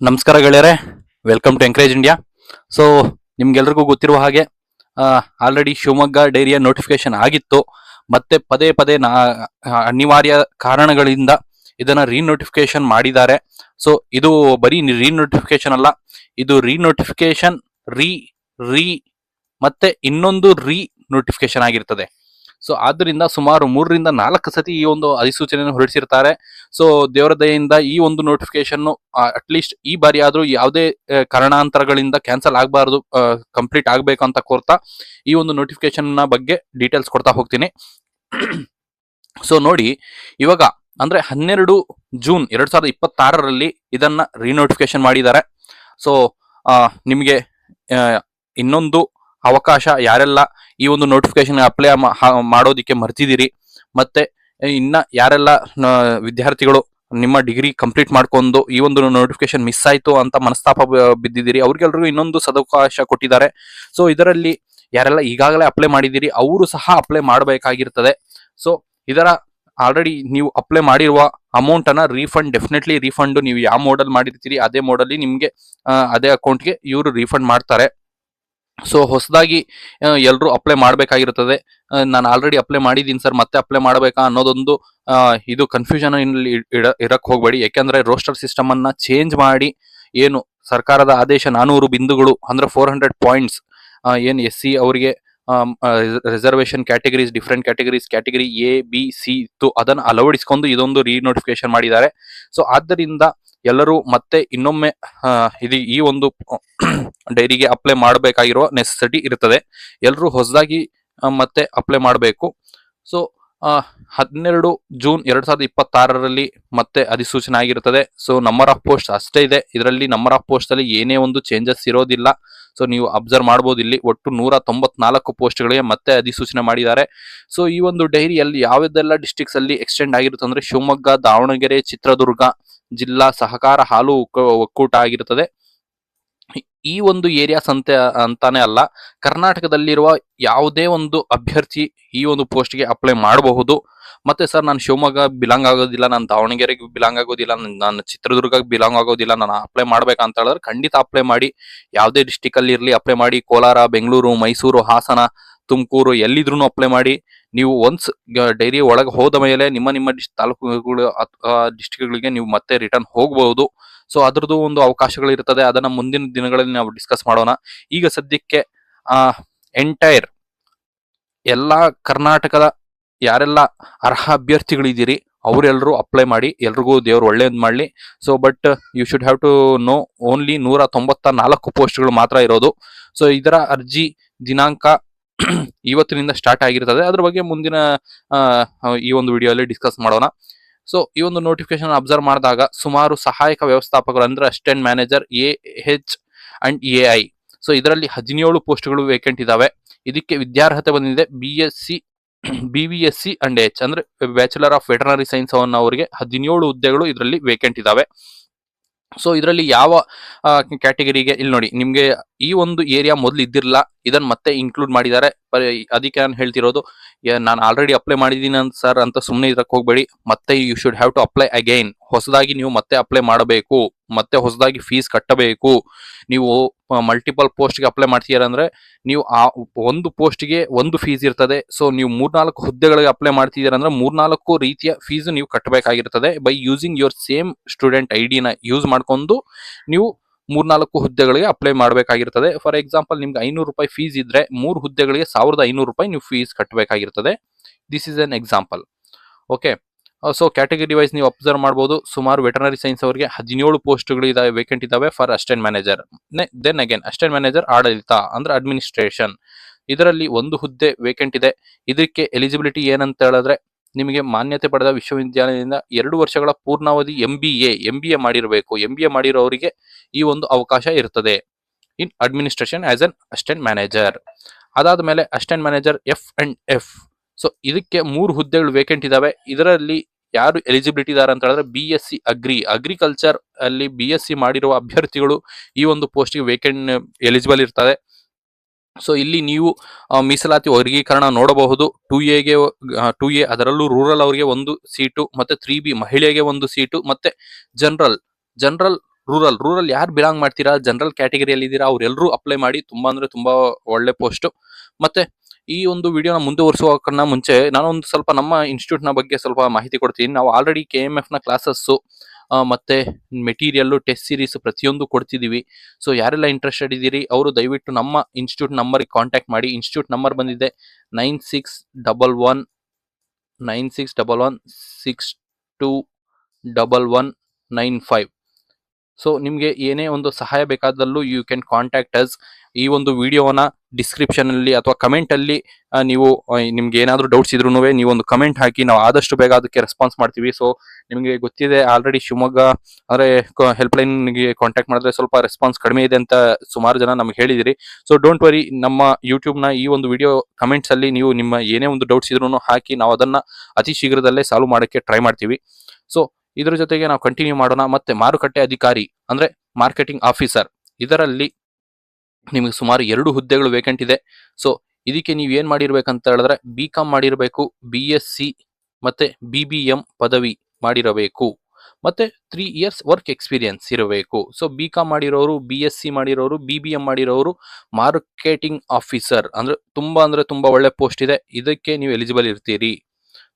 ನಮಸ್ಕಾರ ಗೆಳೆಯರೆ, welcome to encourage India. So ನಿಮ್ಗೆಲ್ರಿಗೂ ಗೊತ್ತಿರುವ ಹಾಗೆ ಆಲ್ರೆಡಿ ಶಿವಮೊಗ್ಗ ಡೈರಿಯ ನೋಟಿಫಿಕೇಶನ್ ಆಗಿತ್ತು. ಮತ್ತೆ ಪದೇ ಪದೇ ಅನಿವಾರ್ಯ ಕಾರಣಗಳಿಂದ ಇದನ್ನ ರೀನೋಟಿಫಿಕೇಶನ್ ಮಾಡಿದ್ದಾರೆ. ಸೊ ಇದು ಬರೀ ರೀನೋಟಿಫಿಕೇಶನ್ ಅಲ್ಲ, ಇದು ರೀನೋಟಿಫಿಕೇಶನ್ ರೀ ರೀ ಮತ್ತೆ ಇನ್ನೊಂದು ರೀ ನೋಟಿಫಿಕೇಶನ್ ಆಗಿರ್ತದೆ. ಸೊ ಆದ್ದರಿಂದ ಸುಮಾರು 3ರಿಂದ 4 ಸತಿ ಈ ಒಂದು ಅಧಿಸೂಚನೆಯನ್ನು ಹೊರಡಿಸಿರ್ತಾರೆ. ಸೊ ದೇವರ ದಯೆಯಿಂದ ಈ ಒಂದು ನೋಟಿಫಿಕೇಶನ್ ಅಟ್ಲೀಸ್ಟ್ ಈ ಬಾರಿ ಆದ್ರೂ ಯಾವುದೇ ಕಾರಣಾಂತರಗಳಿಂದ ಕ್ಯಾನ್ಸಲ್ ಆಗಬಾರ್ದು, ಕಂಪ್ಲೀಟ್ ಆಗ್ಬೇಕು ಅಂತ ಕೋರ್ತಾ ಈ ಒಂದು ನೋಟಿಫಿಕೇಶನ್ ನ ಬಗ್ಗೆ ಡೀಟೇಲ್ಸ್ ಕೊಡ್ತಾ ಹೋಗ್ತೀನಿ. ಸೊ ನೋಡಿ, ಇವಾಗ ಅಂದ್ರೆ 12 ಜೂನ್ 2026ರಲ್ಲಿ ಇದನ್ನ ರೀನೋಟಿಫಿಕೇಶನ್ ಮಾಡಿದ್ದಾರೆ. ಸೊ ನಿಮಗೆ ಇನ್ನೊಂದು ಅವಕಾಶ, ಯಾರೆಲ್ಲ ಈ ಒಂದು ನೋಟಿಫಿಕೇಶನ್ ಅಪ್ಲೈ ಮಾಡೋದಿಕ್ಕೆ ಮರ್ತಿದ್ದೀರಿ, ಮತ್ತೆ ಇನ್ನ ಯಾರೆಲ್ಲ ವಿದ್ಯಾರ್ಥಿಗಳು ನಿಮ್ಮ ಡಿಗ್ರಿ ಕಂಪ್ಲೀಟ್ ಮಾಡ್ಕೊಂಡು ಈ ಒಂದು ನೋಟಿಫಿಕೇಶನ್ ಮಿಸ್ ಆಯ್ತು ಅಂತ ಮನಸ್ತಾಪ ಬಿದ್ದಿದ್ದೀರಿ, ಅವ್ರಿಗೆಲ್ರಿಗೂ ಇನ್ನೊಂದು ಸದವಕಾಶ ಕೊಟ್ಟಿದ್ದಾರೆ. ಸೊ ಇದರಲ್ಲಿ ಯಾರೆಲ್ಲ ಈಗಾಗಲೇ ಅಪ್ಲೈ ಮಾಡಿದ್ದೀರಿ ಅವರು ಸಹ ಅಪ್ಲೈ ಮಾಡಬೇಕಾಗಿರ್ತದೆ. ಸೊ ಇದರ ಆಲ್ರೆಡಿ ನೀವು ಅಪ್ಲೈ ಮಾಡಿರುವ ಅಮೌಂಟ್ ಅನ್ನ ಡೆಫಿನೆಟ್ಲಿ ರೀಫಂಡ್ ನೀವು ಯಾವ ಮೋಡಲ್ ಮಾಡಿರ್ತೀರಿ ಅದೇ ಮೋಡಲ್ಲಿ ನಿಮ್ಗೆ ಅದೇ ಅಕೌಂಟ್ಗೆ ಇವರು ರೀಫಂಡ್ ಮಾಡ್ತಾರೆ. ಸೊ ಹೊಸದಾಗಿ ಎಲ್ಲರೂ ಅಪ್ಲೈ ಮಾಡಬೇಕಾಗಿರುತ್ತದೆ. ನಾನು ಆಲ್ರೆಡಿ ಅಪ್ಲೈ ಮಾಡಿದ್ದೀನಿ ಸರ್, ಮತ್ತೆ ಅಪ್ಲೈ ಮಾಡಬೇಕಾ ಅನ್ನೋದೊಂದು ಇದು ಕನ್ಫ್ಯೂಷನ್ ಇರಕ್ ಹೋಗ್ಬೇಡಿ. ಯಾಕೆಂದ್ರೆ ರೋಸ್ಟರ್ ಸಿಸ್ಟಮ್ ಅನ್ನ ಚೇಂಜ್ ಮಾಡಿ ಏನು ಸರ್ಕಾರದ ಆದೇಶ 400 ಬಿಂದುಗಳು ಅಂದ್ರೆ 400 ಪಾಯಿಂಟ್ಸ್ ಏನು SC ಅವರಿಗೆ reservation categories, different categories, category A, B, C ಇತ್ತು, ಅದನ್ನು ಅಳವಡಿಸಿಕೊಂಡು ಇದೊಂದು ರೀನೋಟಿಫಿಕೇಶನ್ ಮಾಡಿದ್ದಾರೆ. ಸೊ ಆದ್ದರಿಂದ ಎಲ್ಲರೂ ಮತ್ತೆ ಇನ್ನೊಮ್ಮೆ ಈ ಒಂದು ಡೈರಿಗೆ ಅಪ್ಲೈ ಮಾಡಬೇಕಾಗಿರುವ ನೆಸೆಸಿಟಿ ಇರ್ತದೆ. ಎಲ್ಲರೂ ಹೊಸದಾಗಿ ಮತ್ತೆ ಅಪ್ಲೈ ಮಾಡಬೇಕು. ಸೊ 12 ಜೂನ್ 2026ರಲ್ಲಿ ಮತ್ತೆ ಅಧಿಸೂಚನೆ ಆಗಿರುತ್ತದೆ. ಸೊ ನಂಬರ್ ಆಫ್ ಪೋಸ್ಟ್ ಅಷ್ಟೇ ಇದೆ, ಇದರಲ್ಲಿ ನಂಬರ್ ಆಫ್ ಪೋಸ್ಟ್ ಅಲ್ಲಿ ಏನೇ ಒಂದು ಚೇಂಜಸ್ ಇರೋದಿಲ್ಲ. ಸೊ ನೀವು ಅಬ್ಸರ್ವ್ ಮಾಡಬಹುದು, ಇಲ್ಲಿ ಒಟ್ಟು 194 ಪೋಸ್ಟ್ಗಳಿಗೆ ಮತ್ತೆ ಅಧಿಸೂಚನೆ ಮಾಡಿದ್ದಾರೆ. ಸೊ ಈ ಒಂದು ಡೈರಿಯಲ್ಲಿ ಯಾವುದೆಲ್ಲ ಡಿಸ್ಟ್ರಿಕ್ಟ್ಸ್ ಅಲ್ಲಿ ಎಕ್ಸ್ಟೆಂಡ್ ಆಗಿರುತ್ತೆ ಅಂದ್ರೆ ಶಿವಮೊಗ್ಗ, ದಾವಣಗೆರೆ, ಚಿತ್ರದುರ್ಗ ಜಿಲ್ಲಾ ಸಹಕಾರ ಹಾಲು ಒಕ್ಕೂಟ ಆಗಿರುತ್ತದೆ. ಈ ಒಂದು ಏರಿಯಾಸ್ ಅಂತಾನೆ ಅಲ್ಲ, ಕರ್ನಾಟಕದಲ್ಲಿರುವ ಯಾವುದೇ ಒಂದು ಅಭ್ಯರ್ಥಿ ಈ ಒಂದು ಪೋಸ್ಟ್ಗೆ ಅಪ್ಲೈ ಮಾಡಬಹುದು. ಮತ್ತೆ ಸರ್ ನಾನು ಶಿವಮೊಗ್ಗ ಬಿಲಾಂಗ್ ಆಗೋದಿಲ್ಲ, ನಾನು ದಾವಣಗೆರೆಗೆ ಬಿಲಾಂಗ್ ಆಗೋದಿಲ್ಲ, ನಾನು ಚಿತ್ರದುರ್ಗಕ್ಕೆ ಬಿಲಾಂಗ್ ಆಗೋದಿಲ್ಲ, ನಾನು ಅಪ್ಲೈ ಮಾಡ್ಬೇಕಂತ ಹೇಳಿದ್ರೆ ಖಂಡಿತ ಅಪ್ಲೈ ಮಾಡಿ. ಯಾವುದೇ ಡಿಸ್ಟಿಕ್ ಅಲ್ಲಿ ಇರಲಿ ಅಪ್ಲೈ ಮಾಡಿ. ಕೋಲಾರ, ಬೆಂಗಳೂರು, ಮೈಸೂರು, ಹಾಸನ, ತುಮಕೂರು ಎಲ್ಲಿದ್ರು ಅಪ್ಲೈ ಮಾಡಿ. ನೀವು ಒನ್ಸ್ ಡೈರಿ ಒಳಗೆ ಹೋದ ಮೇಲೆ ನಿಮ್ಮ ತಾಲೂಕುಗಳು ಡಿಸ್ಟಿಕ್ಗಳಿಗೆ ನೀವು ಮತ್ತೆ ರಿಟರ್ನ್ ಹೋಗಬಹುದು. ಸೊ ಅದ್ರದ್ದು ಒಂದು ಅವಕಾಶಗಳು ಇರ್ತದೆ, ಅದನ್ನ ಮುಂದಿನ ದಿನಗಳಲ್ಲಿ ನಾವು ಡಿಸ್ಕಸ್ ಮಾಡೋಣ. ಈಗ ಸದ್ಯಕ್ಕೆ ಎಂಟೈರ್ ಎಲ್ಲಾ ಕರ್ನಾಟಕದ ಯಾರೆಲ್ಲ ಅರ್ಹ ಅಭ್ಯರ್ಥಿಗಳಿದ್ದೀರಿ ಅವರೆಲ್ಲರೂ ಅಪ್ಲೈ ಮಾಡಿ, ಎಲ್ರಿಗೂ ದೇವ್ರು ಒಳ್ಳೇದ್ ಮಾಡ್ಲಿ. So but you should have to know only 194 ಪೋಸ್ಟ್ಗಳು ಮಾತ್ರ ಇರೋದು. ಸೊ ಇದರ ಅರ್ಜಿ ದಿನಾಂಕ ಇವತ್ತಿನಿಂದ ಸ್ಟಾರ್ಟ್ ಆಗಿರ್ತದೆ. ಅದ್ರ ಬಗ್ಗೆ ಮುಂದಿನ ಈ ಒಂದು ವಿಡಿಯೋದಲ್ಲಿ ಡಿಸ್ಕಸ್ ಮಾಡೋಣ. ಸೊ ಈ ಒಂದು ನೋಟಿಫಿಕೇಶನ್ ಅಬ್ಸರ್ವ್ ಮಾಡಿದಾಗ ಸುಮಾರು ಸಹಾಯಕ ವ್ಯವಸ್ಥಾಪಕರು ಅಂದ್ರೆ assistant manager AH and AI, so ಇದರಲ್ಲಿ 17 ಪೋಸ್ಟ್ಗಳು ವೇಕೆಂಟ್ ಇದಾವೆ. ಇದಕ್ಕೆ ವಿದ್ಯಾರ್ಹತೆ ಬಂದಿದೆ BSc, BVSc ಅಂಡ್ H ಅಂದ್ರೆ ಬ್ಯಾಚುಲರ್ ಆಫ್ ವೆಟರ್ನರಿ ಸೈನ್ಸ್ ಅವರಿಗೆ 17 ಹುದ್ದೆಗಳು ಇದರಲ್ಲಿ ವೇಕೆಂಟ್ ಇದಾವೆ. ಸೊ ಇದರಲ್ಲಿ ಯಾವ ಕ್ಯಾಟಗರಿಗೆ, ಇಲ್ಲಿ ನೋಡಿ ನಿಮ್ಗೆ ಈ ಒಂದು ಏರಿಯಾ ಮೊದಲು ಇದ್ದಿರಲ್ಲ, ಇದನ್ನ ಮತ್ತೆ ಇನ್ಕ್ಲೂಡ್ ಮಾಡಿದ್ದಾರೆ. ಅದಕ್ಕೆ ನಾನು ಹೇಳ್ತಿರೋದು, ನಾನು ಆಲ್ರೆಡಿ ಅಪ್ಲೈ ಮಾಡಿದ್ದೀನಿ ಅಂತ ಸರ್ ಅಂತ ಸುಮ್ಮನೆ ಇದಕ್ಕೆ ಹೋಗ್ಬೇಡಿ. ಮತ್ತೆ you should have to apply again. ಹೊಸದಾಗಿ ನೀವು ಮತ್ತೆ ಅಪ್ಲೈ ಮಾಡಬೇಕು, ಮತ್ತೆ ಹೊಸದಾಗಿ ಫೀಸ್ ಕಟ್ಟಬೇಕು. ನೀವು ಮಲ್ಟಿಪಲ್ ಪೋಸ್ಟ್ಗೆ ಅಪ್ಲೈ ಮಾಡ್ತೀರಾ ಅಂದ್ರೆ ನೀವು ಆ ಒಂದು ಪೋಸ್ಟ್ಗೆ ಒಂದು ಫೀಸ್ ಇರ್ತದೆ. ಸೊ ನೀವು 3-4 ಹುದ್ದೆಗಳಿಗೆ ಅಪ್ಲೈ ಮಾಡ್ತಿದ್ದೀರಾ ಅಂದ್ರೆ 3-4 ರೀತಿಯ ಫೀಸ್ ನೀವು ಕಟ್ಟಬೇಕಾಗಿರ್ತದೆ. By using your same student ID ನ ಯೂಸ್ ಮಾಡ್ಕೊಂಡು ನೀವು 3-4 ಹುದ್ದೆಗಳಿಗೆ ಅಪ್ಲೈ ಮಾಡಬೇಕಾಗಿರ್ತದೆ. ಫಾರ್ ಎಕ್ಸಾಂಪಲ್ ನಿಮ್ಗೆ 500 ರೂಪಾಯಿ ಫೀಸ್ ಇದ್ರೆ 3 ಹುದ್ದೆಗಳಿಗೆ 1500 ರೂಪಾಯಿ ನೀವು ಫೀಸ್ ಕಟ್ಟಬೇಕಾಗಿರ್ತದೆ. This is an example. Okay, so category wise ನೀವು ಅಬ್ಸರ್ವ್ ಮಾಡಬಹುದು. ಸುಮಾರು ವೆಟರ್ನರಿ ಸೈನ್ಸ್ ಅವರಿಗೆ 17 ಪೋಸ್ಟ್ಗಳು ಇದಾವೆ, ವೇಕೆಂಟ್ ಇದಾವೆ for assistant manager. Then again assistant manager ಆಡಳಿತ ಅಂದ್ರೆ ಅಡ್ಮಿನಿಸ್ಟ್ರೇಷನ್, ಇದರಲ್ಲಿ 1 ಹುದ್ದೆ ವೇಕೆಂಟ್ ಇದೆ. ಇದಕ್ಕೆ ಎಲಿಜಿಬಿಲಿಟಿ ಏನಂತ ಹೇಳಿದ್ರೆ ನಿಮಗೆ ಮಾನ್ಯತೆ ಪಡೆದ ವಿಶ್ವವಿದ್ಯಾಲಯದಿಂದ 2 ವರ್ಷಗಳ ಪೂರ್ಣಾವಧಿ MBA ಮಾಡಿರಬೇಕು. MBA ಮಾಡಿರೋರಿಗೆ ಈ ಒಂದು ಅವಕಾಶ ಇರ್ತದೆ ಇನ್ administration as an assistant manager. ಅದಾದ ಮೇಲೆ ಅಸಿಸ್ಟೆಂಟ್ ಮ್ಯಾನೇಜರ್ F&F. ಸೊ ಇದಕ್ಕೆ 3 ಹುದ್ದೆಗಳು ವೇಕೆಂಟ್ ಇದಾವೆ. ಇದರಲ್ಲಿ ಯಾರು ಎಲಿಜಿಬಿಲಿಟಿ ಇದಾರೆ ಅಂತ ಹೇಳಿದ್ರೆ BSc ಅಗ್ರಿಕಲ್ಚರ್ ಅಲ್ಲಿ BSc ಮಾಡಿರುವ ಅಭ್ಯರ್ಥಿಗಳು ಈ ಒಂದು ಪೋಸ್ಟ್ಗೆ ವೇಕೆಂಟ್ ಎಲಿಜಿಬಲ್ ಇರ್ತದೆ. ಸೊ ಇಲ್ಲಿ ನೀವು ಮೀಸಲಾತಿ ವರ್ಗೀಕರಣ ನೋಡಬಹುದು. 2A ಅದರಲ್ಲೂ ರೂರಲ್ ಅವರಿಗೆ 1 ಸೀಟು, ಮತ್ತೆ 3B ಮಹಿಳೆಗೆ 1 ಸೀಟು, ಮತ್ತೆ ಜನರಲ್ ರೂರಲ್ ಯಾರು ಬಿಲಾಂಗ್ ಮಾಡ್ತೀರಾ, ಜನರಲ್ ಕ್ಯಾಟಗರಿಯಲ್ಲಿ ಇದ್ದೀರಾ, ಅವ್ರೆಲ್ಲರೂ ಅಪ್ಲೈ ಮಾಡಿ. ತುಂಬಾ ಅಂದ್ರೆ ತುಂಬಾ ಒಳ್ಳೆ ಪೋಸ್ಟ್. ಮತ್ತೆ ಈ ಒಂದು ವಿಡಿಯೋನ ಮುಂದುವರಿಸುವಕ್ಕನ್ನ ಮುಂಚೆ ನಾನೊಂದು ಸ್ವಲ್ಪ ನಮ್ಮ ಇನ್ಸ್ಟಿಟ್ಯೂಟ್ ನ ಬಗ್ಗೆ ಸ್ವಲ್ಪ ಮಾಹಿತಿ ಕೊಡ್ತೀನಿ. ನಾವು ಆಲ್ರೆಡಿ KMF ನ ಕ್ಲಾಸಸ್ ಮತ್ತೆ ಮೆಟೀರಿಯಲ್, ಟೆಸ್ಟ್ ಸೀರೀಸ್ ಪ್ರತಿಯೊಂದು ಕೊಡ್ತಿದೀವಿ. ಸೊ ಯಾರೆಲ್ಲ ಇಂಟ್ರೆಸ್ಟೆಡ್ ಇದ್ದೀರಿ ಅವರು ದಯವಿಟ್ಟು ನಮ್ಮ ಇನ್ಸ್ಟಿಟ್ಯೂಟ್ ನಂಬರ್ ಕಾಂಟ್ಯಾಕ್ಟ್ ಮಾಡಿ. ಇನ್ಸ್ಟಿಟ್ಯೂಟ್ ನಂಬರ್ ಬಂದಿದೆ 9611621195. ಸೊ ನಿಮ್ಗೆ ಏನೇ ಒಂದು ಸಹಾಯ ಬೇಕಾದಲ್ಲೂ ಯು ಕ್ಯಾನ್ ಕಾಂಟ್ಯಾಕ್ಟ್ ಅಸ್. ಈ ಒಂದು ವಿಡಿಯೋನ ಡಿಸ್ಕ್ರಿಪ್ಷನ್ ಅಲ್ಲಿ ಅಥವಾ ಕಮೆಂಟ್ ಅಲ್ಲಿ ನೀವು ನಿಮ್ಗೆ ಏನಾದ್ರೂ ಡೌಟ್ಸ್ ಇದ್ರೂ ನೀವು ಒಂದು ಕಮೆಂಟ್ ಹಾಕಿ, ನಾವು ಆದಷ್ಟು ಬೇಗ ಅದಕ್ಕೆ ರೆಸ್ಪಾನ್ಸ್ ಮಾಡ್ತೀವಿ. ಸೊ ನಿಮಗೆ ಗೊತ್ತಿದೆ ಆಲ್ರೆಡಿ ಶಿವಮೊಗ್ಗ ಅಂದ್ರೆ ಹೆಲ್ಪ್ ಲೈನ್ ಗೆ ಕಾಂಟ್ಯಾಕ್ಟ್ ಮಾಡಿದ್ರೆ ಸ್ವಲ್ಪ ರೆಸ್ಪಾನ್ಸ್ ಕಡಿಮೆ ಇದೆ ಅಂತ ಸುಮಾರು ಜನ ನಮ್ಗೆ ಹೇಳಿದಿರಿ. ಸೊ ಡೋಂಟ್ ವರಿ, ನಮ್ಮ ಯೂಟ್ಯೂಬ್ ನ ಈ ಒಂದು ವಿಡಿಯೋ ಕಮೆಂಟ್ಸ್ ಅಲ್ಲಿ ನೀವು ನಿಮ್ಮ ಏನೇ ಒಂದು ಡೌಟ್ಸ್ ಇದ್ರೂ ಹಾಕಿ, ನಾವು ಅದನ್ನ ಅತಿ ಶೀಘ್ರದಲ್ಲೇ ಸಾಲ್ವ್ ಮಾಡಕ್ಕೆ ಟ್ರೈ ಮಾಡ್ತೀವಿ. ಸೊ ಇದ್ರ ಜೊತೆಗೆ ನಾವು ಕಂಟಿನ್ಯೂ ಮಾಡೋಣ. ಮತ್ತೆ ಮಾರುಕಟ್ಟೆ ಅಧಿಕಾರಿ ಅಂದ್ರೆ ಮಾರ್ಕೆಟಿಂಗ್ ಆಫೀಸರ್, ಇದರಲ್ಲಿ ನಿಮಗೆ ಸುಮಾರು 2 ಹುದ್ದೆಗಳು ವೇಕೆಂಟ್ ಇದೆ. ಸೊ ಇದಕ್ಕೆ ನೀವು ಏನ್ ಮಾಡಿರ್ಬೇಕಂತ ಹೇಳಿದ್ರೆ BCom ಮಾಡಿರಬೇಕು, BSc ಮತ್ತೆ BBM ಪದವಿ ಮಾಡಿರಬೇಕು, ಮತ್ತೆ 3 years ವರ್ಕ್ ಎಕ್ಸ್ಪೀರಿಯನ್ಸ್ ಇರಬೇಕು. ಸೊ BCom ಮಾಡಿರೋರು, BSc ಮಾಡಿರೋರು, BBM ಮಾಡಿರೋರು ಮಾರ್ಕೆಟಿಂಗ್ ಆಫೀಸರ್ ಅಂದ್ರೆ ತುಂಬಾ ಒಳ್ಳೆ ಪೋಸ್ಟ್ ಇದೆ, ಇದಕ್ಕೆ ನೀವು ಎಲಿಜಿಬಲ್ ಇರ್ತೀರಿ.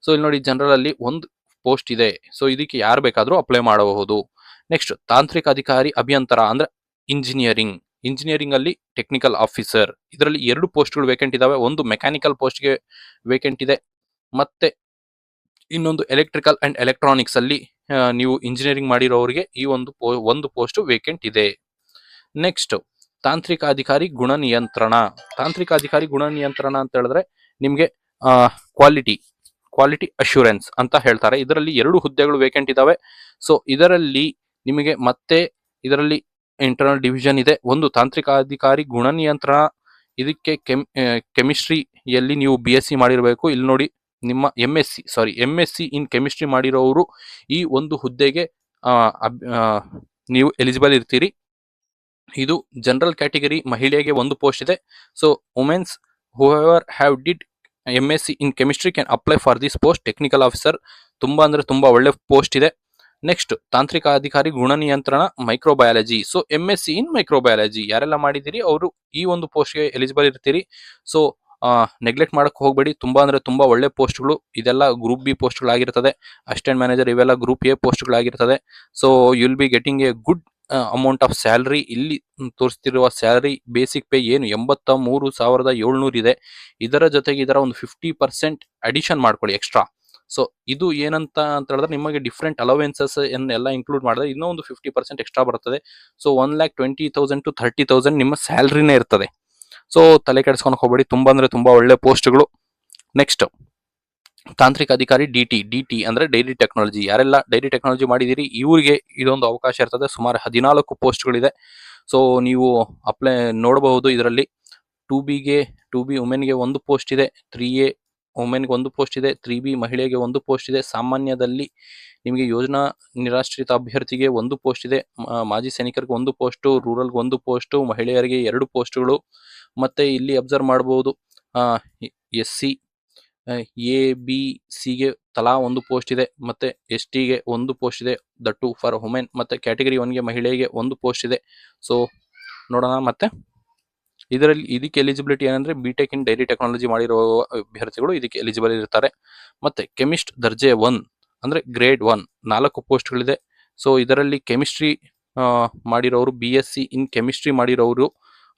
ಸೊ ಇಲ್ಲಿ ನೋಡಿ, ಜನರಲ್ ಅಲ್ಲಿ ಒಂದು ಪೋಸ್ಟ್ ಇದೆ. ಸೊ ಇದಕ್ಕೆ ಯಾರು ಬೇಕಾದ್ರೂ ಅಪ್ಲೈ ಮಾಡಬಹುದು. ನೆಕ್ಸ್ಟ್ ತಾಂತ್ರಿಕ ಅಧಿಕಾರಿ ಅಭಿಯಂತರ ಅಂದ್ರೆ ಇಂಜಿನಿಯರಿಂಗ್ ಅಲ್ಲಿ ಟೆಕ್ನಿಕಲ್ ಆಫೀಸರ್, ಇದರಲ್ಲಿ 2 ಪೋಸ್ಟ್ಗಳು ವೇಕೆಂಟ್ ಇದಾವೆ. ಒಂದು ಮೆಕ್ಯಾನಿಕಲ್ ಪೋಸ್ಟ್ಗೆ ವೇಕೆಂಟ್ ಇದೆ, ಮತ್ತೆ ಇನ್ನೊಂದು ಎಲೆಕ್ಟ್ರಿಕಲ್ ಅಂಡ್ ಎಲೆಕ್ಟ್ರಾನಿಕ್ಸ್ ಅಲ್ಲಿ ನೀವು ಇಂಜಿನಿಯರಿಂಗ್ ಮಾಡಿರೋರಿಗೆ ಈ ಒಂದು ಪೋಸ್ಟ್ ವೇಕೆಂಟ್ ಇದೆ. ನೆಕ್ಸ್ಟ್ ತಾಂತ್ರಿಕ ಅಧಿಕಾರಿ ಗುಣ ನಿಯಂತ್ರಣ ಅಂತ ಹೇಳಿದ್ರೆ ನಿಮ್ಗೆ ಕ್ವಾಲಿಟಿ ಅಶ್ಯೂರೆನ್ಸ್ ಅಂತ ಹೇಳ್ತಾರೆ. ಇದರಲ್ಲಿ 2 ಹುದ್ದೆಗಳು ವೇಕೆಂಟ್ ಇದಾವೆ. ಸೊ ಇದರಲ್ಲಿ ನಿಮಗೆ ಮತ್ತೆ ಇದರಲ್ಲಿ ಇಂಟರ್ನಲ್ ಡಿವಿಷನ್ ಇದೆ. ಒಂದು ತಾಂತ್ರಿಕ ಅಧಿಕಾರಿ ಗುಣ ನಿಯಂತ್ರಣ, ಇದಕ್ಕೆ ಕೆಮಿಸ್ಟ್ರಿಯಲ್ಲಿ ನೀವು BSc ಮಾಡಿರಬೇಕು. ಇಲ್ಲಿ ನೋಡಿ, ನಿಮ್ಮ MSc ಇನ್ ಕೆಮಿಸ್ಟ್ರಿ ಮಾಡಿರೋರು ಈ ಒಂದು ಹುದ್ದೆಗೆ ನೀವು ಎಲಿಜಿಬಲ್ ಇರ್ತೀರಿ. ಇದು ಜನರಲ್ ಕ್ಯಾಟಗರಿ, ಮಹಿಳೆಗೆ ಒಂದು ಪೋಸ್ಟ್ ಇದೆ. So women's whoever have did MSc in chemistry can apply for this post. Technical officer ತುಂಬಾ ಒಳ್ಳೆ ಪೋಸ್ಟ್ ಇದೆ. ನೆಕ್ಸ್ಟ್ ತಾಂತ್ರಿಕ ಅಧಿಕಾರಿ ಗುಣ ನಿಯಂತ್ರಣ ಮೈಕ್ರೋಬಯಾಲಜಿ. ಸೊ MSc ಇನ್ ಮೈಕ್ರೋಬಯಾಲಜಿ ಯಾರೆಲ್ಲ ಮಾಡಿದಿರಿ ಅವರು ಈ ಒಂದು ಪೋಸ್ಟ್ಗೆ ಎಲಿಜಿಬಲ್ ಇರ್ತೀರಿ. ಸೊ ನೆಗ್ಲೆಕ್ಟ್ ಮಾಡಕ್ ಹೋಗ್ಬೇಡಿ, ತುಂಬಾ ಒಳ್ಳೆ ಪೋಸ್ಟ್ಗಳು. ಇದೆಲ್ಲ ಗ್ರೂಪ್ B ಪೋಸ್ಟ್ಗಳಾಗಿರ್ತದೆ. ಅಸಿಸ್ಟೆಂಟ್ ಮ್ಯಾನೇಜರ್ ಇವೆಲ್ಲ ಗ್ರೂಪ್ A ಪೋಸ್ಟ್ಗಳಾಗಿರ್ತದೆ. So you'll be getting a good amount of salary. ಇಲ್ಲಿ ತೋರಿಸ್ತಿರುವ ಸ್ಯಾಲರಿ ಬೇಸಿಕ್ ಪೇ ಏನು 83,700 ಇದೆ. ಇದರ ಜೊತೆಗೆ ಇದರ ಒಂದು 50% ಅಡಿಷನ್ ಮಾಡ್ಕೊಳ್ಳಿ ಎಕ್ಸ್ಟ್ರಾ. ಸೊ ಇದು ಏನಂತ ಹೇಳಿದ್ರೆ ನಿಮಗೆ ಡಿಫ್ರೆಂಟ್ ಅಲವೆನ್ಸಸ್ ಎಲ್ಲ ಇನ್ಕ್ಲೂಡ್ ಮಾಡಿದ್ರೆ ಇನ್ನೂ ಒಂದು 50% ಎಕ್ಸ್ಟ್ರಾ ಬರ್ತದೆ. ಸೊ 1,20,000 to 30,000 ನಿಮ್ಮ ಸ್ಯಾಲರಿನೇ ಇರ್ತದೆ. ಸೊ ತಲೆ ಕೆಡಿಸ್ಕೊಂಡು ಹೋಗ್ಬೇಡಿ, ತುಂಬಾ ಒಳ್ಳೆ ಪೋಸ್ಟ್ಗಳು. ನೆಕ್ಸ್ಟ್ ತಾಂತ್ರಿಕ ಅಧಿಕಾರಿ DT ಅಂದ್ರೆ ಡೈರಿ ಟೆಕ್ನಾಲಜಿ. ಯಾರೆಲ್ಲ ಡೈರಿ ಟೆಕ್ನಾಲಜಿ ಮಾಡಿದಿರಿ ಇವರಿಗೆ ಇದೊಂದು ಅವಕಾಶ ಇರ್ತದೆ. ಸುಮಾರು 14 ಪೋಸ್ಟ್ಗಳಿದೆ. ಸೊ ನೀವು ಅಪ್ಲೈ ನೋಡಬಹುದು. ಇದರಲ್ಲಿ 2B ವುಮೆನ್ಗೆ ಒಂದು ಪೋಸ್ಟ್ ಇದೆ, 3A ವುಮೆನ್ಗೆ ಒಂದು ಪೋಸ್ಟ್ ಇದೆ, 3B ಮಹಿಳೆಗೆ ಒಂದು ಪೋಸ್ಟ್ ಇದೆ. ಸಾಮಾನ್ಯದಲ್ಲಿ ನಿಮಗೆ ಯೋಜನಾ ನಿರಾಶ್ರಿತ ಅಭ್ಯರ್ಥಿಗೆ ಒಂದು ಪೋಸ್ಟ್ ಇದೆ, ಮಾಜಿ ಸೈನಿಕರಿಗೆ ಒಂದು ಪೋಸ್ಟು, ರೂರಲ್ಗೆ ಒಂದು ಪೋಸ್ಟು, ಮಹಿಳೆಯರಿಗೆ 2 ಪೋಸ್ಟ್ಗಳು. ಮತ್ತೆ ಇಲ್ಲಿ ಅಬ್ಸರ್ವ್ ಮಾಡಬಹುದು SC ABC ಗೆ ತಲಾ ಒಂದು ಪೋಸ್ಟ್ ಇದೆ, ಮತ್ತೆ ST ಗೆ ಒಂದು ಪೋಸ್ಟ್ ಇದೆ, ದಟ್ ಟು ಫಾರ್ ವುಮೆನ್. ಮತ್ತೆ ಕ್ಯಾಟಗರಿ 1ಗೆ ಮಹಿಳೆಗೆ ಒಂದು ಪೋಸ್ಟ್ ಇದೆ. ಸೊ ನೋಡೋಣ. ಮತ್ತೆ ಇದಕ್ಕೆ ಎಲಿಜಿಬಿಲಿಟಿ ಏನಂದ್ರೆ BTech ಇನ್ ಡೈರಿ ಟೆಕ್ನಾಲಜಿ ಮಾಡಿರೋ ಅಭ್ಯರ್ಥಿಗಳು ಇದಕ್ಕೆ ಎಲಿಜಿಬಲ್ ಇರ್ತಾರೆ. ಮತ್ತೆ ಕೆಮಿಸ್ಟ್ ದರ್ಜೆ 1 ಅಂದ್ರೆ ಗ್ರೇಡ್ 1 4 ಪೋಸ್ಟ್ಗಳಿದೆ. ಸೊ ಇದರಲ್ಲಿ ಕೆಮಿಸ್ಟ್ರಿ ಮಾಡಿರೋರು, BSc ಇನ್ ಕೆಮಿಸ್ಟ್ರಿ ಮಾಡಿರೋರು,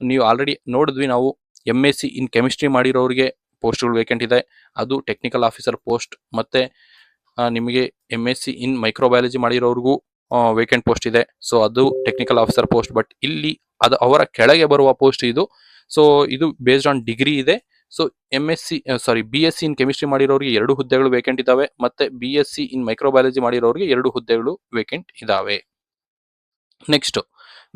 ನೀವು ಆಲ್ರೆಡಿ ನೋಡಿದ್ವಿ ನಾವು MSc ಇನ್ ಕೆಮಿಸ್ಟ್ರಿ ಮಾಡಿರೋರಿಗೆ ಪೋಸ್ಟ್ಗಳು ವೇಕೆಂಟ್ ಇದೆ, ಅದು ಟೆಕ್ನಿಕಲ್ ಆಫೀಸರ್ ಪೋಸ್ಟ್. ಮತ್ತೆ ನಿಮಗೆ MSc ಇನ್ ಮೈಕ್ರೋಬಯಾಲಜಿ ಮಾಡಿರೋರಿಗೂ ವೇಕೆಂಟ್ ಪೋಸ್ಟ್ ಇದೆ. ಸೊ ಅದು ಟೆಕ್ನಿಕಲ್ ಆಫೀಸರ್ ಪೋಸ್ಟ್. ಬಟ್ ಇಲ್ಲಿ ಅದು ಅವರ ಕೆಳಗೆ ಬರುವ ಪೋಸ್ಟ್ ಇದು. ಸೊ ಇದು ಬೇಸ್ಡ್ ಆನ್ ಡಿಗ್ರಿ ಇದೆ. ಸೊ BSc ಇನ್ ಕೆಮಿಸ್ಟ್ರಿ ಮಾಡಿರೋರಿಗೆ 2 ಹುದ್ದೆಗಳು ವೇಕೆಂಟ್ ಇದಾವೆ, ಮತ್ತೆ BSc ಇನ್ ಮೈಕ್ರೋಬಯಾಲಜಿ ಮಾಡಿರೋರಿಗೆ 2 ಹುದ್ದೆಗಳು ವೇಕೆಂಟ್ ಇದಾವೆ. ನೆಕ್ಸ್ಟ್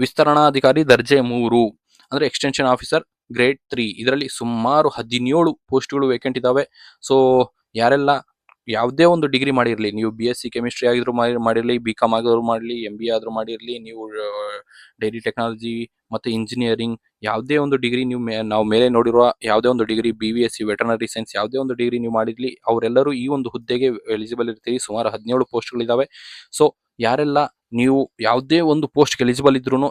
ವಿಸ್ತರಣಾಧಿಕಾರಿ ದರ್ಜೆ 3 ಅಂದ್ರೆ ಎಕ್ಸ್ಟೆನ್ಷನ್ ಆಫೀಸರ್ ಗ್ರೇಡ್ 3. ಇದರಲ್ಲಿ ಸುಮಾರು 17 ಪೋಸ್ಟ್ಗಳು ವೇಕೆಂಟ್ ಇದಾವೆ. ಸೊ ಯಾರೆಲ್ಲ ಯಾವುದೇ ಒಂದು ಡಿಗ್ರಿ ಮಾಡಿರಲಿ, ನೀವು BSc ಕೆಮಿಸ್ಟ್ರಿ ಆಗಿದ್ರು ಮಾಡಿರಲಿ, BCom ಆಗಿದ್ರು ಮಾಡಲಿ, MBA ಆದ್ರೂ ಮಾಡಿರಲಿ, ನೀವು ಡೈರಿ ಟೆಕ್ನಾಲಜಿ ಮತ್ತೆ ಇಂಜಿನಿಯರಿಂಗ್ ಯಾವುದೇ ಒಂದು ಡಿಗ್ರಿ ನಾವು ಮೇಲೆ ನೋಡಿರುವ ಯಾವುದೇ ಒಂದು ಡಿಗ್ರಿ, BVSc ವೆಟರ್ನರಿ ಸೈನ್ಸ್ ಯಾವುದೇ ಒಂದು ಡಿಗ್ರಿ ನೀವು ಮಾಡಿರ್ಲಿ, ಅವರೆಲ್ಲರೂ ಈ ಒಂದು ಹುದ್ದೆಗೆ ಎಲಿಜಿಬಲ್ ಇರ್ತೀರಿ. ಸುಮಾರು 17 ಪೋಸ್ಟ್ಗಳಿದಾವೆ. ಸೊ ಯಾರೆಲ್ಲ ನೀವು ಯಾವುದೇ ಒಂದು ಪೋಸ್ಟ್ಗೆ ಎಲಿಜಿಬಲ್ ಇದ್ರೂ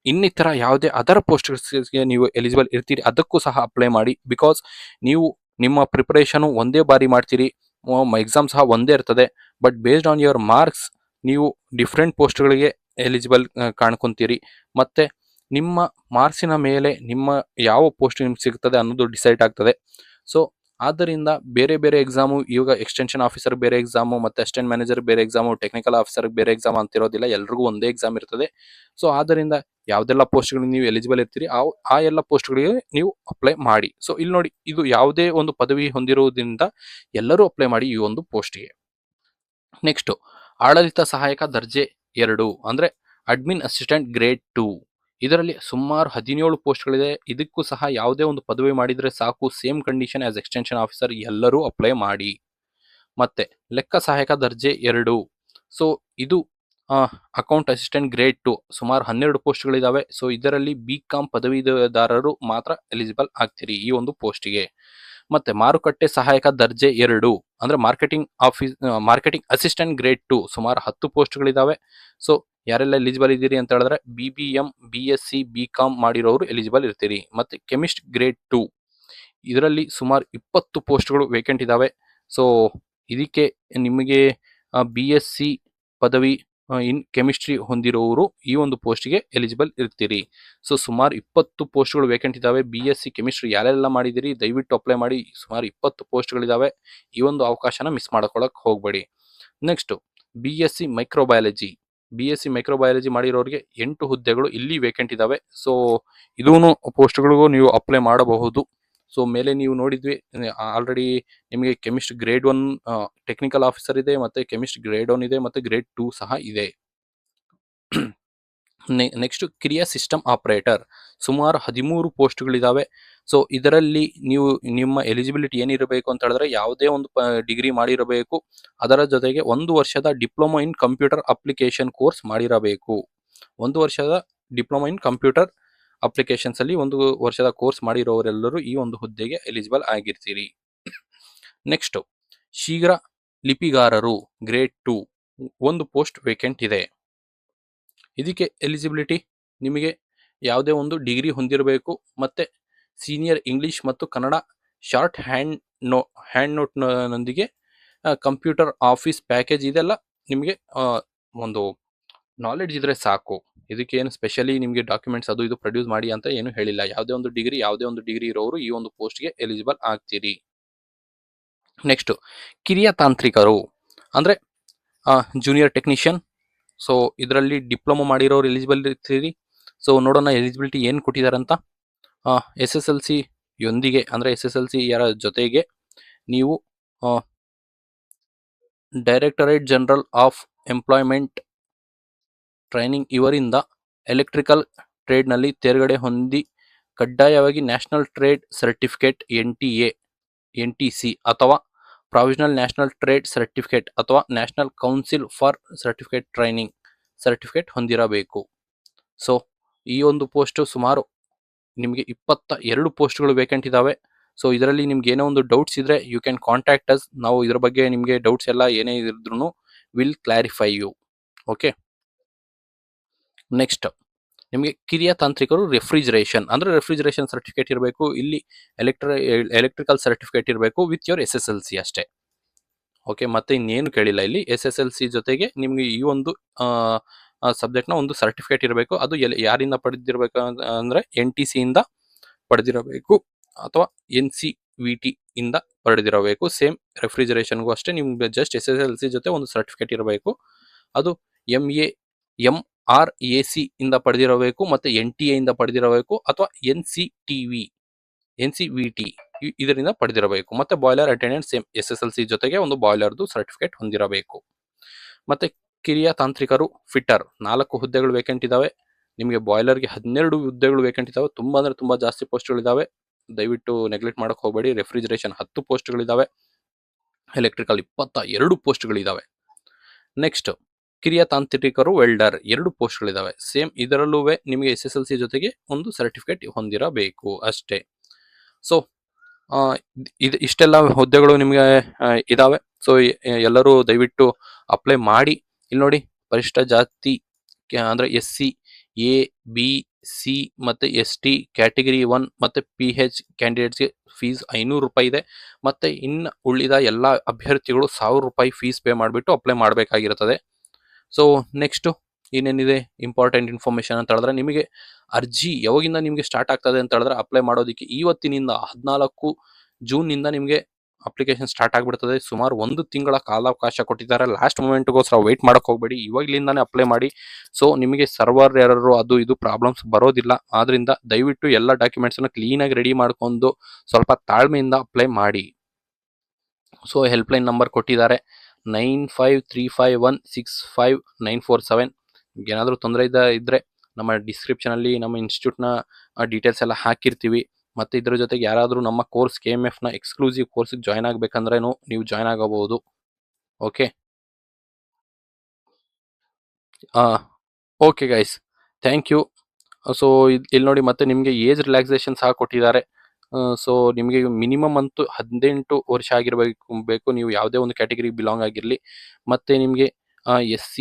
ಇನ್ನಿತರ ಯಾವುದೇ ಅದರ್ ಪೋಸ್ಟ್ಗೆ ನೀವು ಎಲಿಜಿಬಲ್ ಇರ್ತೀರಿ ಅದಕ್ಕೂ ಸಹ ಅಪ್ಲೈ ಮಾಡಿ. ಬಿಕಾಸ್ ನೀವು ನಿಮ್ಮ ಪ್ರಿಪರೇಷನು ಒಂದೇ ಬಾರಿ ಮಾಡ್ತೀರಿ, ಎಕ್ಸಾಮ್ ಸಹ ಒಂದೇ ಇರ್ತದೆ, but based on your marks ನೀವು ಡಿಫ್ರೆಂಟ್ ಪೋಸ್ಟ್ಗಳಿಗೆ ಎಲಿಜಿಬಲ್ ಕಾಣ್ಕೊಂತೀರಿ. ಮತ್ತೆ ನಿಮ್ಮ ಮಾರ್ಕ್ಸಿನ ಮೇಲೆ ನಿಮ್ಮ ಯಾವ ಪೋಸ್ಟ್ ನಿಮ್ಗೆ ಸಿಗ್ತದೆ ಅನ್ನೋದು ಡಿಸೈಡ್ ಆಗ್ತದೆ. ಸೊ ಆದ್ದರಿಂದ ಬೇರೆ ಬೇರೆ ಎಕ್ಸಾಮು, ಇವಾಗ ಎಕ್ಸ್ಟೆನ್ಷನ್ ಆಫೀಸರ್ ಬೇರೆ ಎಕ್ಸಾಮು, ಮತ್ತೆ ಅಸಿಸ್ಟೆಂಟ್ ಮ್ಯಾನೇಜರ್ ಬೇರೆ ಎಕ್ಸಾಮು, ಟೆಕ್ನಿಕಲ್ ಆಫೀಸರ್ ಬೇರೆ ಎಕ್ಸಾಮ್ ಅಂತಿರೋದಿಲ್ಲ, ಎಲ್ರಿಗೂ ಒಂದೇ ಎಕ್ಸಾಮ್ ಇರ್ತದೆ. ಸೊ ಆದ್ದರಿಂದ ಯಾವ್ದೆಲ್ಲ ಪೋಸ್ಟ್ಗಳಿಗೆ ನೀವು ಎಲಿಜಿಬಲ್ ಇರ್ತೀರಿ ಆ ಎಲ್ಲ ಪೋಸ್ಟ್ಗಳಿಗೆ ನೀವು ಅಪ್ಲೈ ಮಾಡಿ. ಸೊ ಇಲ್ಲಿ ನೋಡಿ, ಇದು ಯಾವುದೇ ಒಂದು ಪದವಿ ಹೊಂದಿರುವುದರಿಂದ ಎಲ್ಲರೂ ಅಪ್ಲೈ ಮಾಡಿ ಈ ಒಂದು ಪೋಸ್ಟ್ಗೆ. ನೆಕ್ಸ್ಟ್, ಆಡಳಿತ ಸಹಾಯಕ ದರ್ಜೆ 2 ಅಂದ್ರೆ ಅಡ್ಮಿನ್ ಅಸಿಸ್ಟೆಂಟ್ ಗ್ರೇಡ್ 2. ಇದರಲ್ಲಿ ಸುಮಾರು 17 ಪೋಸ್ಟ್ಗಳಿದೆ. ಇದಕ್ಕೂ ಸಹ ಯಾವುದೇ ಒಂದು ಪದವಿ ಮಾಡಿದ್ರೆ ಸಾಕು, same condition as extension officer, ಎಲ್ಲರೂ ಅಪ್ಲೈ ಮಾಡಿ. ಮತ್ತೆ ಲೆಕ್ಕ ಸಹಾಯಕ ದರ್ಜೆ 2, ಸೊ ಇದು ಅಕೌಂಟ್ ಅಸಿಸ್ಟೆಂಟ್ ಗ್ರೇಡ್ 2, ಸುಮಾರು 12 ಪೋಸ್ಟ್ಗಳಿದಾವೆ. ಸೊ ಇದರಲ್ಲಿ BCom ಪದವೀಧರರು ಮಾತ್ರ ಎಲಿಜಿಬಲ್ ಆಗ್ತೀರಿ ಈ ಒಂದು ಪೋಸ್ಟ್ಗೆ. ಮತ್ತೆ ಮಾರುಕಟ್ಟೆ ಸಹಾಯಕ ದರ್ಜೆ 2 ಅಂದ್ರೆ ಮಾರ್ಕೆಟಿಂಗ್ ಅಸಿಸ್ಟೆಂಟ್ ಗ್ರೇಡ್ 2, ಸುಮಾರು 10 ಪೋಸ್ಟ್ಗಳಿದಾವೆ. ಸೊ ಯಾರೆಲ್ಲ ಎಲಿಜಿಬಲ್ ಇದ್ದೀರಿ ಅಂತ ಹೇಳಿದ್ರೆ BBM, BSc, BCom ಮಾಡಿರೋರು ಎಲಿಜಿಬಲ್ ಇರ್ತೀರಿ. ಮತ್ತೆ ಕೆಮಿಸ್ಟ್ ಗ್ರೇಡ್ 2, ಇದರಲ್ಲಿ ಸುಮಾರು 20 ಪೋಸ್ಟ್ಗಳು ವೇಕೆಂಟ್ ಇದಾವೆ. ಸೊ ಇದಕ್ಕೆ ನಿಮಗೆ BSc ಪದವಿ ಇನ್ ಕೆಮಿಸ್ಟ್ರಿ ಹೊಂದಿರುವವರು ಈ ಒಂದು ಪೋಸ್ಟ್ಗೆ ಎಲಿಜಿಬಲ್ ಇರ್ತೀರಿ. ಸೊ ಸುಮಾರು 20 ಪೋಸ್ಟ್ಗಳು ವೇಕೆಂಟ್ ಇದಾವೆ. BSc ಕೆಮಿಸ್ಟ್ರಿ ಯಾರೆಲ್ಲ ಮಾಡಿದಿರಿ ದಯವಿಟ್ಟು ಅಪ್ಲೈ ಮಾಡಿ, ಸುಮಾರು 20 ಪೋಸ್ಟ್ಗಳಿದಾವೆ. ಈ ಒಂದು ಅವಕಾಶನ ಮಿಸ್ ಮಾಡ್ಕೊಳಕ್ ಹೋಗ್ಬೇಡಿ. ನೆಕ್ಸ್ಟ್, BSc ಮೈಕ್ರೋಬಯಾಲಜಿ ಮಾಡಿರೋರಿಗೆ 8 ಹುದ್ದೆಗಳು ಇಲ್ಲಿ ವೇಕೆಂಟ್ ಇದಾವೆ. ಸೊ ಇದೂ ಪೋಸ್ಟ್ಗಳಿಗೂ ನೀವು ಅಪ್ಲೈ ಮಾಡಬಹುದು. ಸೊ ಮೇಲೆ ನೀವು ನೋಡಿದ್ವಿ ಆಲ್ರೆಡಿ ನಿಮಗೆ ಕೆಮಿಸ್ಟ್ ಗ್ರೇಡ್ 1 ಟೆಕ್ನಿಕಲ್ ಆಫೀಸರ್ ಇದೆ, ಮತ್ತೆ ಕೆಮಿಸ್ಟ್ ಗ್ರೇಡ್ 1 ಇದೆ, ಮತ್ತೆ ಗ್ರೇಡ್ 2 ಸಹ ಇದೆ. ನೆಕ್ಸ್ಟ್, ಕಿರಿಯ ಸಿಸ್ಟಮ್ ಆಪರೇಟರ್, ಸುಮಾರು 13 ಪೋಸ್ಟ್ಗಳಿದಾವೆ. ಸೊ ಇದರಲ್ಲಿ ನೀವು ನಿಮ್ಮ ಎಲಿಜಿಬಿಲಿಟಿ ಏನಿರಬೇಕು ಅಂತ ಹೇಳಿದ್ರೆ ಯಾವುದೇ ಒಂದು ಡಿಗ್ರಿ ಮಾಡಿರಬೇಕು, ಅದರ ಜೊತೆಗೆ 1 ವರ್ಷದ diploma in computer application course ಮಾಡಿರಬೇಕು. 1 ವರ್ಷದ ಡಿಪ್ಲೊಮಾ ಇನ್ ಕಂಪ್ಯೂಟರ್ ಅಪ್ಲಿಕೇಶನ್ಸ್ ಅಲ್ಲಿ 1 ವರ್ಷದ ಕೋರ್ಸ್ ಮಾಡಿರೋರೆಲ್ಲರೂ ಈ ಒಂದು ಹುದ್ದೆಗೆ ಎಲಿಜಿಬಲ್ ಆಗಿರ್ತೀರಿ. ನೆಕ್ಸ್ಟ್, ಶೀಘ್ರ ಲಿಪಿಗಾರರು ಗ್ರೇಡ್ 2, 1 ಪೋಸ್ಟ್ ವೇಕೆಂಟ್ ಇದೆ. ಇದಕ್ಕೆ ಎಲಿಜಿಬಿಲಿಟಿ ನಿಮಗೆ ಯಾವುದೇ ಒಂದು ಡಿಗ್ರಿ ಹೊಂದಿರಬೇಕು, ಮತ್ತೆ ಸೀನಿಯರ್ ಇಂಗ್ಲಿಷ್ ಮತ್ತು ಕನ್ನಡ ಶಾರ್ಟ್ ಹ್ಯಾಂಡ್ ನೋಟ್ನೊಂದಿಗೆ ಕಂಪ್ಯೂಟರ್ ಆಫೀಸ್ ಪ್ಯಾಕೇಜ್, ಇದೆಲ್ಲ ನಿಮಗೆ ಒಂದು ನಾಲೆಡ್ಜ್ ಇದ್ರೆ ಸಾಕು. ಇದಕ್ಕೆ ಏನು ಸ್ಪೆಷಲಿ ನಿಮಗೆ ಡಾಕ್ಯುಮೆಂಟ್ಸ್ ಅದು ಇದು ಪ್ರೊಡ್ಯೂಸ್ ಮಾಡಿ ಅಂತ ಏನು ಹೇಳಿಲ್ಲ. ಯಾವುದೇ ಒಂದು ಡಿಗ್ರಿ ಇರೋರು ಈ ಒಂದು ಪೋಸ್ಟ್ಗೆ ಎಲಿಜಿಬಲ್ ಆಗ್ತೀರಿ. ನೆಕ್ಸ್ಟ್, ಕಿರಿಯ ತಾಂತ್ರಿಕರು ಅಂದ್ರೆ ಜೂನಿಯರ್ ಟೆಕ್ನಿಷಿಯನ್. ಸೊ ಇದರಲ್ಲಿ ಡಿಪ್ಲೊಮಾ ಮಾಡಿರೋರು ಎಲಿಜಿಬಲ್ ಇರ್ತೀರಿ. ಸೊ ನೋಡೋಣ ಎಲಿಜಿಬಿಲಿಟಿ ಏನು ಕೊಟ್ಟಿದ್ದಾರೆ ಅಂತ. SSLC ಯೊಂದಿಗೆ ಅಂದ್ರೆ SSLC ಯಾರ ಜೊತೆಗೆ ನೀವು directorate general of employment training ಇವರಿಂದ ಎಲೆಕ್ಟ್ರಿಕಲ್ ಟ್ರೇಡ್ನಲ್ಲಿ ತೇರ್ಗಡೆ ಹೊಂದಿ ಕಡ್ಡಾಯವಾಗಿ ನ್ಯಾಷನಲ್ ಟ್ರೇಡ್ ಸರ್ಟಿಫಿಕೇಟ್ NTC ಅಥವಾ ಪ್ರಾವಿಷನಲ್ ನ್ಯಾಷನಲ್ ಟ್ರೇಡ್ ಸರ್ಟಿಫಿಕೇಟ್ ಅಥವಾ national council for certificate training certificate ಹೊಂದಿರಬೇಕು. ಸೊ ಈ ಒಂದು ಪೋಸ್ಟ್ ಸುಮಾರು ನಿಮಗೆ 22 ಪೋಸ್ಟ್ಗಳು ವೇಕೆಂಟ್ ಇದಾವೆ. ಸೊ ಇದರಲ್ಲಿ ನಿಮ್ಗೆ ಏನೋ ಒಂದು ಡೌಟ್ಸ್ ಇದ್ರೆ ಯು ಕ್ಯಾನ್ ಕಾಂಟ್ಯಾಕ್ಟ್ ಅಸ್. ನಾವು ಇದ್ರ ಬಗ್ಗೆ ನಿಮಗೆ ಡೌಟ್ಸ್ ಎಲ್ಲ ಏನೇ ಇದ್ರೂ will clarify you. Okay. Next, ನಿಮಗೆ ಕಿರಿಯ ತಾಂತ್ರಿಕರು ರೆಫ್ರಿಜರೇಷನ್ ಸರ್ಟಿಫಿಕೇಟ್ ಇರಬೇಕು. ಇಲ್ಲಿ ಎಲೆಕ್ಟ್ರಿಕಲ್ ಸರ್ಟಿಫಿಕೇಟ್ ಇರಬೇಕು ವಿತ್ ಯೋರ್ SSLC ಅಷ್ಟೇ. ಓಕೆ, ಮತ್ತೆ ಇನ್ನೇನು ಕೇಳಿಲ್ಲ ಇಲ್ಲಿ. SSLC ಜೊತೆಗೆ ನಿಮ್ಗೆ ಈ ಒಂದು ಸಬ್ಜೆಕ್ಟ್ನ ಒಂದು ಸರ್ಟಿಫಿಕೇಟ್ ಇರಬೇಕು. ಅದು ಯಾರಿಂದ ಪಡೆದಿರಬೇಕು ಅಂದ್ರೆ NTC ಇಂದ ಪಡೆದಿರಬೇಕು ಅಥವಾ NCVT ಇಂದ ಪಡೆದಿರಬೇಕು. ಸೇಮ್ ರೆಫ್ರಿಜರೇಷನ್ಗೂ ಅಷ್ಟೇ ನಿಮ್ಗೆ ಜಸ್ಟ್ SSLC ಜೊತೆ ಒಂದು ಸರ್ಟಿಫಿಕೇಟ್ ಇರಬೇಕು. ಅದು MRAC ಇಂದ ಪಡೆದಿರಬೇಕು, ಮತ್ತೆ NTA ಇಂದ ಪಡೆದಿರಬೇಕು, ಅಥವಾ NCVT ಇದರಿಂದ ಪಡೆದಿರಬೇಕು. ಮತ್ತೆ ಬಾಯ್ಲರ್ ಅಟೆಂಡೆಂಟ್ ಸೇಮ್ SSLC ಜೊತೆಗೆ ಒಂದು ಬಾಯ್ಲರ್ದು ಸರ್ಟಿಫಿಕೇಟ್ ಹೊಂದಿರಬೇಕು. ಮತ್ತೆ ಕಿರಿಯ ತಾಂತ್ರಿಕರು ಫಿಟ್ಟರ್ 4 ಹುದ್ದೆಗಳು ವೇಕೆಂಟ್ ಇದಾವೆ. ನಿಮಗೆ ಬಾಯ್ಲರ್ಗೆ 12 ಹುದ್ದೆಗಳು ವೇಕೆಂಟ್ ಇದಾವೆ. ತುಂಬಾ ಅಂದ್ರೆ ತುಂಬಾ ಜಾಸ್ತಿ ಪೋಸ್ಟ್ಗಳಿದಾವೆ, ದಯವಿಟ್ಟು ನೆಗ್ಲೆಕ್ಟ್ ಮಾಡಕ್ ಹೋಗಬೇಡಿ. ರೆಫ್ರಿಜರೇಷನ್ 10 ಪೋಸ್ಟ್ಗಳಿದಾವೆ, ಎಲೆಕ್ಟ್ರಿಕಲ್ 22 ಪೋಸ್ಟ್ಗಳಿದಾವೆ. ನೆಕ್ಸ್ಟ್, ಕಿರಿಯ ತಾಂತ್ರಿಕರು ವೆಲ್ಡರ್ 2 ಪೋಸ್ಟ್ಗಳಿದಾವೆ. ಸೇಮ್ ಇದರಲ್ಲೂ ನಿಮಗೆ SSLC ಜೊತೆಗೆ ಒಂದು ಸರ್ಟಿಫಿಕೇಟ್ ಹೊಂದಿರಬೇಕು ಅಷ್ಟೇ. ಸೊ ಇಷ್ಟೆಲ್ಲ ಹುದ್ದೆಗಳು ನಿಮಗೆ ಇದಾವೆ. ಸೊ ಎಲ್ಲರೂ ದಯವಿಟ್ಟು ಅಪ್ಲೈ ಮಾಡಿ. ಇಲ್ಲಿ ನೋಡಿ, ಪರಿಶಿಷ್ಟ ಜಾತಿ ಅಂದರೆ SC, A, B, C ಮತ್ತು ST ಕ್ಯಾಟಗರಿ 1 ಮತ್ತು PH ಕ್ಯಾಂಡಿಡೇಟ್ಸ್ಗೆ ಫೀಸ್ 500 ರೂಪಾಯಿ ಇದೆ. ಮತ್ತು ಇನ್ನು ಉಳಿದ ಎಲ್ಲ ಅಭ್ಯರ್ಥಿಗಳು 1000 ರೂಪಾಯಿ ಫೀಸ್ ಪೇ ಮಾಡಿಬಿಟ್ಟು ಅಪ್ಲೈ ಮಾಡಬೇಕಾಗಿರುತ್ತದೆ. ಸೊ ನೆಕ್ಸ್ಟು ಏನೇನಿದೆ ಇಂಪಾರ್ಟೆಂಟ್ ಇನ್ಫಾರ್ಮೇಷನ್ ಅಂತ ಹೇಳಿದ್ರೆ, ನಿಮಗೆ ಅರ್ಜಿ ಯಾವಾಗಿಂದ ನಿಮಗೆ ಸ್ಟಾರ್ಟ್ ಆಗ್ತದೆ ಅಂತ ಹೇಳಿದ್ರೆ, ಅಪ್ಲೈ ಮಾಡೋದಕ್ಕೆ ಇವತ್ತಿನಿಂದ 14 ಜೂನ್ನಿಂದ ನಿಮಗೆ ಅಪ್ಲಿಕೇಶನ್ ಸ್ಟಾರ್ಟ್ ಆಗಿಬಿಡ್ತದೆ. ಸುಮಾರು 1 ತಿಂಗಳ ಕಾಲಾವಕಾಶ ಕೊಟ್ಟಿದ್ದಾರೆ. ಲಾಸ್ಟ್ ಮೂಮೆಂಟ್ಗೋಸ್ಕರ ವೆಯ್ಟ್ ಮಾಡೋಕೆ ಹೋಗಬೇಡಿ, ಇವಾಗಲಿಂದಾನೇ ಅಪ್ಲೈ ಮಾಡಿ. ಸೊ ನಿಮಗೆ ಸರ್ವರ್ ಎರರು ಅದು ಇದು ಪ್ರಾಬ್ಲಮ್ಸ್ ಬರೋದಿಲ್ಲ. ಆದ್ರಿಂದ ದಯವಿಟ್ಟು ಎಲ್ಲ ಡಾಕ್ಯುಮೆಂಟ್ಸನ್ನು ಕ್ಲೀನಾಗಿ ರೆಡಿ ಮಾಡ್ಕೊಂಡು ಸ್ವಲ್ಪ ತಾಳ್ಮೆಯಿಂದ ಅಪ್ಲೈ ಮಾಡಿ. ಸೊ ಹೆಲ್ಪ್ಲೈನ್ ನಂಬರ್ ಕೊಟ್ಟಿದ್ದಾರೆ 9535165947. ನಿಮ್ಗೆ ಏನಾದರೂ ತೊಂದರೆ ಇದ್ದರೆ ನಮ್ಮ ಡಿಸ್ಕ್ರಿಪ್ಷನಲ್ಲಿ ನಮ್ಮ ಇನ್ಸ್ಟಿಟ್ಯೂಟ್ನ ಡೀಟೇಲ್ಸ್ ಎಲ್ಲ ಹಾಕಿರ್ತೀವಿ. ಮತ್ತು ಇದ್ರ ಜೊತೆಗೆ ಯಾರಾದರೂ ನಮ್ಮ ಕೋರ್ಸ್ KMFನ ಎಕ್ಸ್ಕ್ಲೂಸಿವ್ ಕೋರ್ಸಿಗೆ ಜಾಯ್ನ್ ಆಗಬೇಕಂದ್ರೂ ನೀವು ಜಾಯ್ನ್ ಆಗಬಹುದು. Okay okay guys, thank you. So ಇಲ್ಲಿ ನೋಡಿ, ಮತ್ತೆ ನಿಮಗೆ ಏಜ್ ರಿಲ್ಯಾಕ್ಸೇಷನ್ ಸಹ ಕೊಟ್ಟಿದ್ದಾರೆ. ಸೊ ನಿಮಗೆ ಮಿನಿಮಮ್ ಅಂತೂ 18 ವರ್ಷ ಆಗಿರಬೇಕು ನೀವು ಯಾವುದೇ ಒಂದು ಕ್ಯಾಟಗರಿಗೆ ಬಿಲಾಂಗ್ ಆಗಿರಲಿ. ಮತ್ತು ನಿಮಗೆ SC